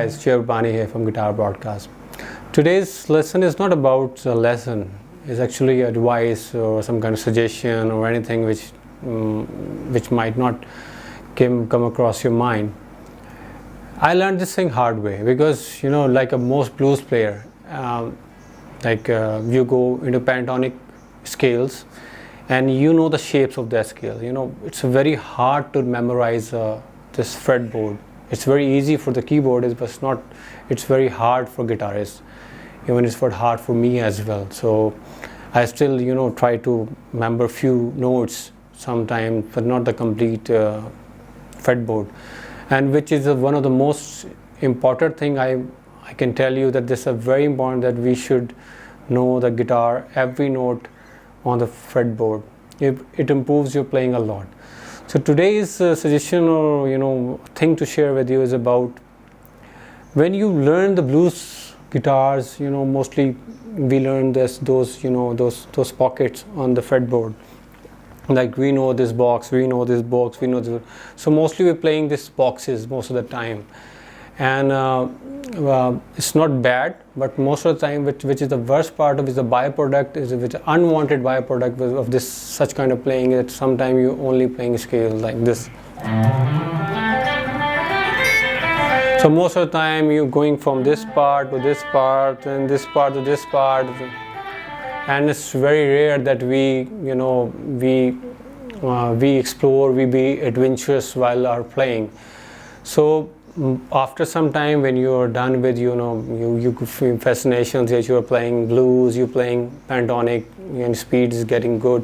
guys, Bani here from Guitar Broadcast. Today's lesson is not about a lesson, it's actually advice or some kind of suggestion or anything which might not come across your mind. I learned this thing hard way because like a most blues player, you go into pentatonic scales and the shapes of that scale. It's very hard to memorize this fretboard. It's very easy for the keyboardist, but it's very hard for guitarists. Even it's hard for me as well. So I still try to remember few notes sometimes, but not the complete fretboard. And which is one of the most important thing I can tell you, that this is very important, that we should know the guitar, every note on the fretboard. It improves your playing a lot. So today's suggestion or thing to share with you is about when you learn the blues guitars. Mostly we learn those pockets on the fretboard. Like we know this box, we know this box, we know this. So mostly we're playing these boxes most of the time, and it's not bad, but most of the time, which is the worst part of, is the byproduct, which unwanted byproduct of this such kind of playing, that sometimes you only playing scales like this. So most of the time you're going from this part to this part, and this part to this part. And it's very rare that we explore, we be adventurous while are playing. So after some time, when you are done with you feel fascinations that you are playing blues, you're playing pentatonic, and speed is getting good,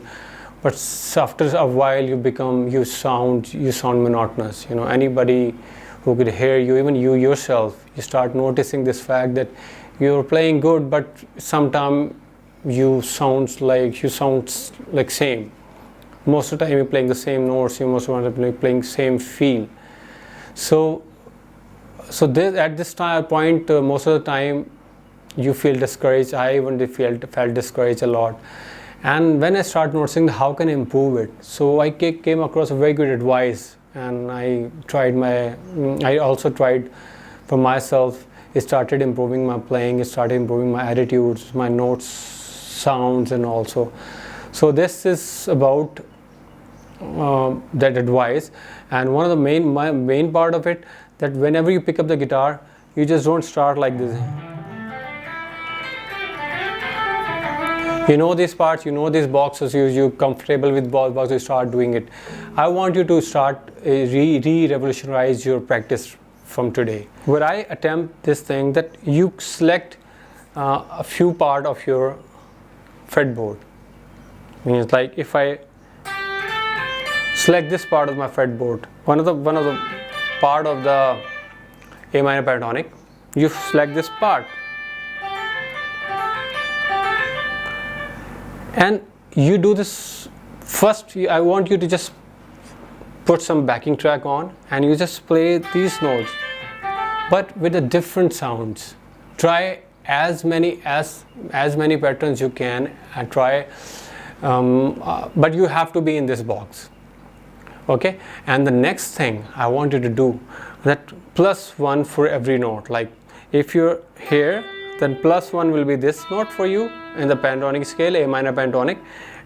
but after a while you sound monotonous. Anybody who could hear you, even you yourself, you start noticing this fact that you're playing good, but sometimes you sound like same. Most of the time you're playing the same notes, most of the time you're playing same feel. So at this point, most of the time you feel discouraged. I even felt discouraged a lot. And when I start noticing how can I improve it, so I came across a very good advice, and I also tried for myself. It started improving my playing, it started improving my attitudes, my notes, sounds, and also. So this is about that advice, and one of the main part of it, that whenever you pick up the guitar, you just don't start like this. These parts, these boxes, you're comfortable with boxes, you start doing it. I want you to start re-revolutionize your practice from today. Where I attempt this thing, that you select a few part of your fretboard. Means like if I select this part of my fretboard, one of the part of the A minor pentatonic, you select this part, and you do this first. I want you to just put some backing track on, and you just play these notes, but with the different sounds. Try as many patterns you can, and try, but you have to be in this box. Okay, and the next thing I want you to do, that +1 for every note. Like if you're here, then +1 will be this note for you in the pentatonic scale, A minor pentatonic,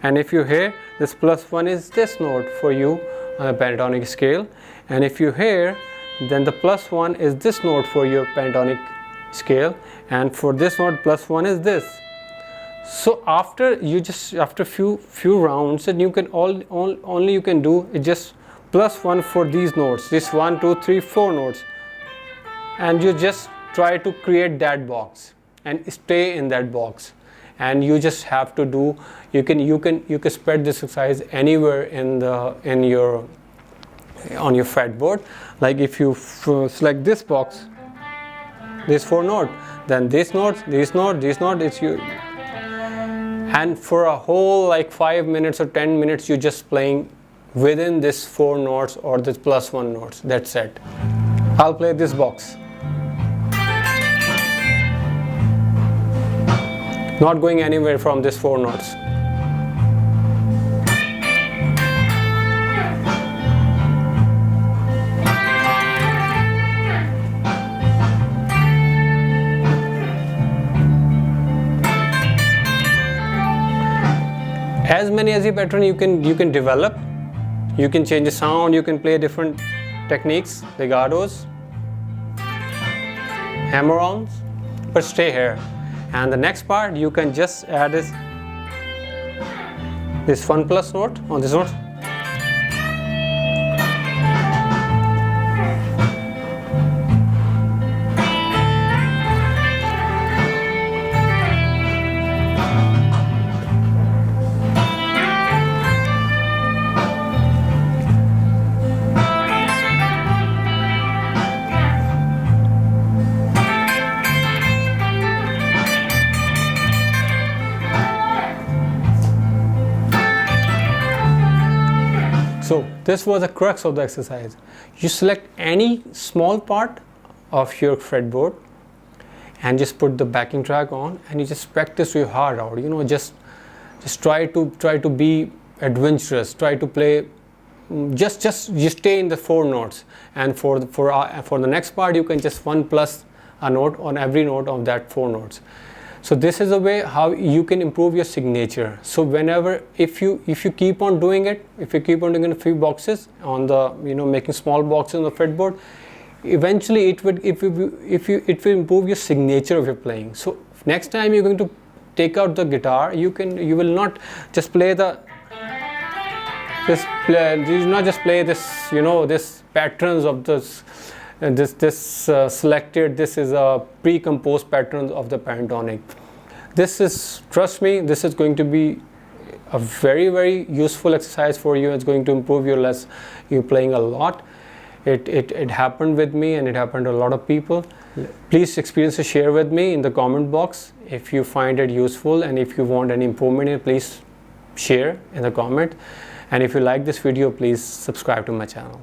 and if you're here, this +1 is this note for you on the pentatonic scale, and if you're here, then the +1 is this note for your pentatonic scale, and for this note +1 is this. So after few rounds, and you can only you can do is just +1 for these notes, this 1 2 3 4 notes, and you just try to create that box and stay in that box. And you just have to do, you can spread this exercise anywhere on your fretboard. Like if you select this box, this 4 note, then this note, it's you. And for a whole like 5 minutes or 10 minutes, you're just playing within this 4 notes or this +1 notes. That's it. I'll play this box. Not going anywhere from this 4 notes. as many as your pattern you can develop. You can change the sound, you can play different techniques, legatos, hammer-ons, but stay here. And the next part you can just add this 1+ note on this note. So this was the crux of the exercise. You select any small part of your fretboard and just put the backing track on, and you just practice your heart out. You know, just try to be adventurous. Try to play. Just you stay in the 4 notes, and for the next part you can just 1+ a note on every note of that 4 notes. So this is a way how you can improve your signature. So whenever, if you keep on doing it, if you keep on doing a few boxes on the, making small boxes on the fretboard, eventually it will improve your signature of your playing. So next time you're going to take out the guitar, you will not just play you not just play this, this patterns of this. Selected, this is a pre-composed pattern of the pentatonic. This is, trust me, this is going to be a very, very useful exercise for you. It's going to improve your you're playing a lot. It happened with me, and it happened to a lot of people. Please experience to share with me in the comment box if you find it useful, and if you want any improvement in it, please share in the comment. And if you like this video, please subscribe to my channel.